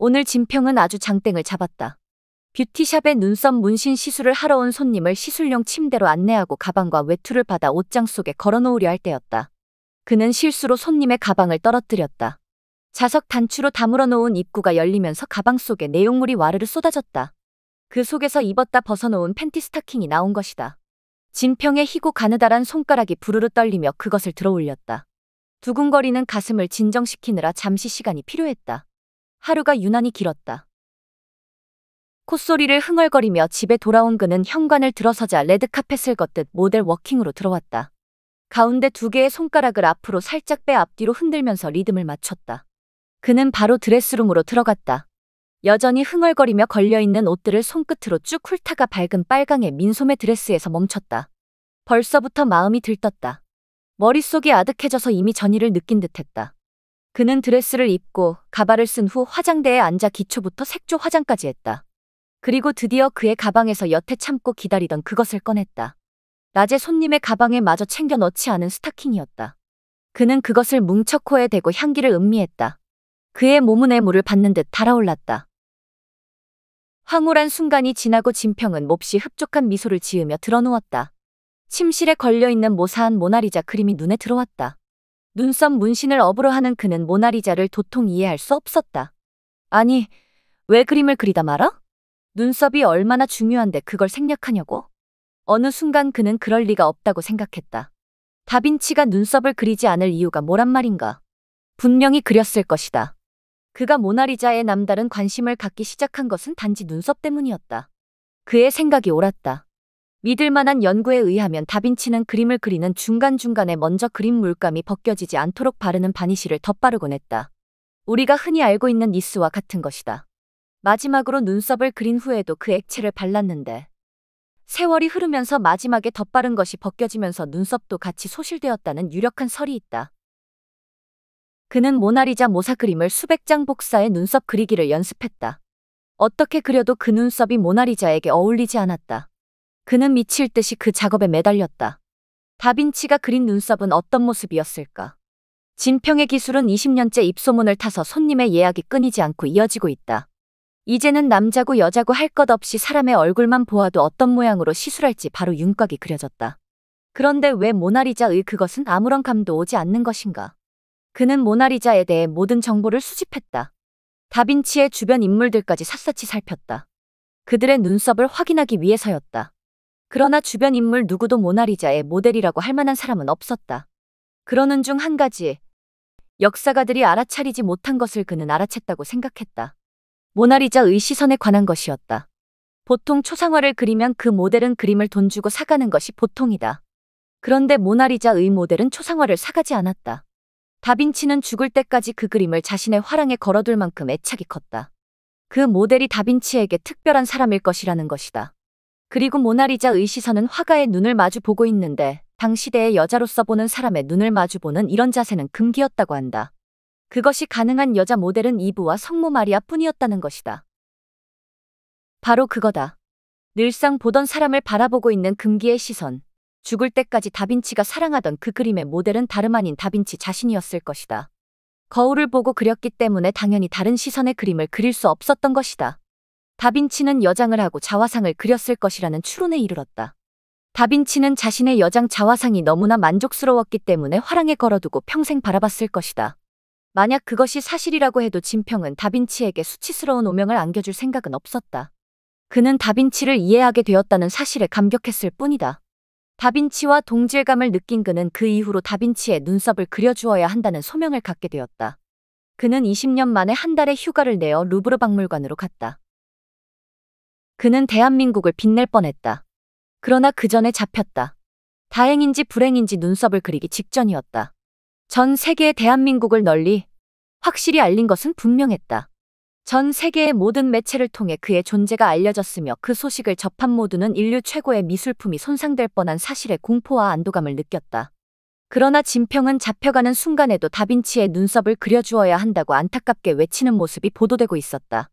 오늘 진평은 아주 장땡을 잡았다. 뷰티샵에 눈썹 문신 시술을 하러 온 손님을 시술용 침대로 안내하고 가방과 외투를 받아 옷장 속에 걸어놓으려 할 때였다. 그는 실수로 손님의 가방을 떨어뜨렸다. 자석 단추로 다물어 놓은 입구가 열리면서 가방 속에 내용물이 와르르 쏟아졌다. 그 속에서 입었다 벗어놓은 팬티 스타킹이 나온 것이다. 진평의 희고 가느다란 손가락이 부르르 떨리며 그것을 들어올렸다. 두근거리는 가슴을 진정시키느라 잠시 시간이 필요했다. 하루가 유난히 길었다. 콧소리를 흥얼거리며 집에 돌아온 그는 현관을 들어서자 레드카펫을 걷듯 모델 워킹으로 들어왔다. 가운데 두 개의 손가락을 앞으로 살짝 빼 앞뒤로 흔들면서 리듬을 맞췄다. 그는 바로 드레스룸으로 들어갔다. 여전히 흥얼거리며 걸려있는 옷들을 손끝으로 쭉 훑다가 밝은 빨강의 민소매 드레스에서 멈췄다. 벌써부터 마음이 들떴다. 머릿속이 아득해져서 이미 전의를 느낀 듯했다. 그는 드레스를 입고 가발을 쓴 후 화장대에 앉아 기초부터 색조 화장까지 했다. 그리고 드디어 그의 가방에서 여태 참고 기다리던 그것을 꺼냈다. 낮에 손님의 가방에 마저 챙겨 넣지 않은 스타킹이었다. 그는 그것을 뭉쳐 코에 대고 향기를 음미했다. 그의 몸은 물을 받는 듯 달아올랐다. 황홀한 순간이 지나고 진평은 몹시 흡족한 미소를 지으며 드러누웠다. 침실에 걸려있는 모사한 모나리자 그림이 눈에 들어왔다. 눈썹 문신을 업으로 하는 그는 모나리자를 도통 이해할 수 없었다. 아니, 왜 그림을 그리다 말아? 눈썹이 얼마나 중요한데 그걸 생략하냐고? 어느 순간 그는 그럴 리가 없다고 생각했다. 다빈치가 눈썹을 그리지 않을 이유가 뭐란 말인가? 분명히 그렸을 것이다. 그가 모나리자에 남다른 관심을 갖기 시작한 것은 단지 눈썹 때문이었다. 그의 생각이 옳았다. 믿을 만한 연구에 의하면 다빈치는 그림을 그리는 중간중간에 먼저 그림 물감이 벗겨지지 않도록 바르는 바니쉬를 덧바르곤 했다. 우리가 흔히 알고 있는 니스와 같은 것이다. 마지막으로 눈썹을 그린 후에도 그 액체를 발랐는데 세월이 흐르면서 마지막에 덧바른 것이 벗겨지면서 눈썹도 같이 소실되었다는 유력한 설이 있다. 그는 모나리자 모사 그림을 수백 장 복사해 눈썹 그리기를 연습했다. 어떻게 그려도 그 눈썹이 모나리자에게 어울리지 않았다. 그는 미칠 듯이 그 작업에 매달렸다. 다빈치가 그린 눈썹은 어떤 모습이었을까? 진평의 기술은 20년째 입소문을 타서 손님의 예약이 끊이지 않고 이어지고 있다. 이제는 남자고 여자고 할 것 없이 사람의 얼굴만 보아도 어떤 모양으로 시술할지 바로 윤곽이 그려졌다. 그런데 왜 모나리자의 그것은 아무런 감도 오지 않는 것인가? 그는 모나리자에 대해 모든 정보를 수집했다. 다빈치의 주변 인물들까지 샅샅이 살폈다. 그들의 눈썹을 확인하기 위해서였다. 그러나 주변 인물 누구도 모나리자의 모델이라고 할 만한 사람은 없었다. 그러는 중 한 가지, 역사가들이 알아차리지 못한 것을 그는 알아챘다고 생각했다. 모나리자의 시선에 관한 것이었다. 보통 초상화를 그리면 그 모델은 그림을 돈 주고 사가는 것이 보통이다. 그런데 모나리자의 모델은 초상화를 사가지 않았다. 다빈치는 죽을 때까지 그 그림을 자신의 화랑에 걸어둘 만큼 애착이 컸다. 그 모델이 다빈치에게 특별한 사람일 것이라는 것이다. 그리고 모나리자의 시선은 화가의 눈을 마주 보고 있는데 당시대의 여자로서 보는 사람의 눈을 마주 보는 이런 자세는 금기였다고 한다. 그것이 가능한 여자 모델은 이브와 성모 마리아 뿐이었다는 것이다. 바로 그거다. 늘상 보던 사람을 바라보고 있는 금기의 시선. 죽을 때까지 다빈치가 사랑하던 그 그림의 모델은 다름 아닌 다빈치 자신이었을 것이다. 거울을 보고 그렸기 때문에 당연히 다른 시선의 그림을 그릴 수 없었던 것이다. 다빈치는 여장을 하고 자화상을 그렸을 것이라는 추론에 이르렀다. 다빈치는 자신의 여장 자화상이 너무나 만족스러웠기 때문에 화랑에 걸어두고 평생 바라봤을 것이다. 만약 그것이 사실이라고 해도 진평은 다빈치에게 수치스러운 오명을 안겨줄 생각은 없었다. 그는 다빈치를 이해하게 되었다는 사실에 감격했을 뿐이다. 다빈치와 동질감을 느낀 그는 그 이후로 다빈치의 눈썹을 그려주어야 한다는 소명을 갖게 되었다. 그는 20년 만에 한 달의 휴가를 내어 루브르 박물관으로 갔다. 그는 대한민국을 빛낼 뻔했다. 그러나 그 전에 잡혔다. 다행인지 불행인지 눈썹을 그리기 직전이었다. 전 세계에 대한민국을 널리 확실히 알린 것은 분명했다. 전 세계의 모든 매체를 통해 그의 존재가 알려졌으며 그 소식을 접한 모두는 인류 최고의 미술품이 손상될 뻔한 사실에 공포와 안도감을 느꼈다. 그러나 진평은 잡혀가는 순간에도 다빈치의 눈썹을 그려주어야 한다고 안타깝게 외치는 모습이 보도되고 있었다.